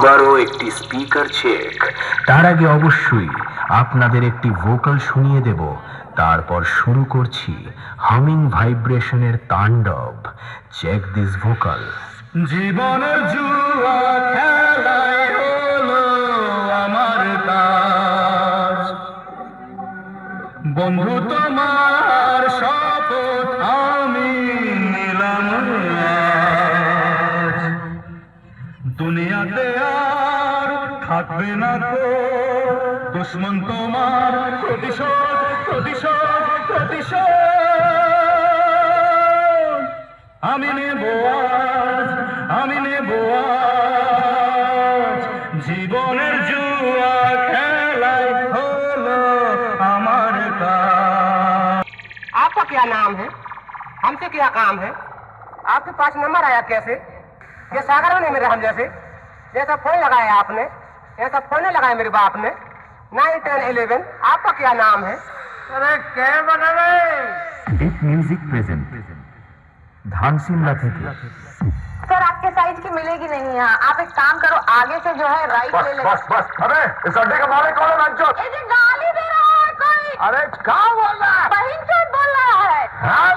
আবারও একটি speaker check. তার আগে অবশ্যই আপনাদের একটি ভোকাল শুনিয়ে দেব, তারপর শুরু করছি হামিং ভাইব্রেশনের তাণ্ডব। Check this vocal. জীবনের জুয়া খেলাই হলো আমার কাজ, বন্ধু তোমার শপথ আমি নিলাম আজ। দুনিয়াতে আর থাকবে না তো দুশ্মন তোমার, প্রতিশোধ প্রতিশোধ প্রতিশোধ আমি নেব আজ, আমি নেব আজ। জীবনের জুয়া খেলাই হলো আমার কাজ। आपका क्या नाम है? हमसे क्या काम है? आपके पास नंबर आया कैसे? ये सागर में नहीं मेरे हम जैसे जैसा फोन लगाया आपने, ऐसा फोन नहीं लगाया मेरे बाप ने। 9, 10, 11। आपका क्या नाम है? अरे क्या बना रहे? ডিপ মিউজিক প্রেজেন্ট ধান সিমলা থেকে। सर आपके साइज की मिलेगी नहीं यहाँ। आप एक काम करो, आगे से जो है राइट ले ले। बस बस, अरे इस अड्डे का मालिक कौन है बच्चों? ये जो गाली दे रहा है कोई, अरे क्या बोल रहा है? बहिन चोद बोल रहा है। हाँ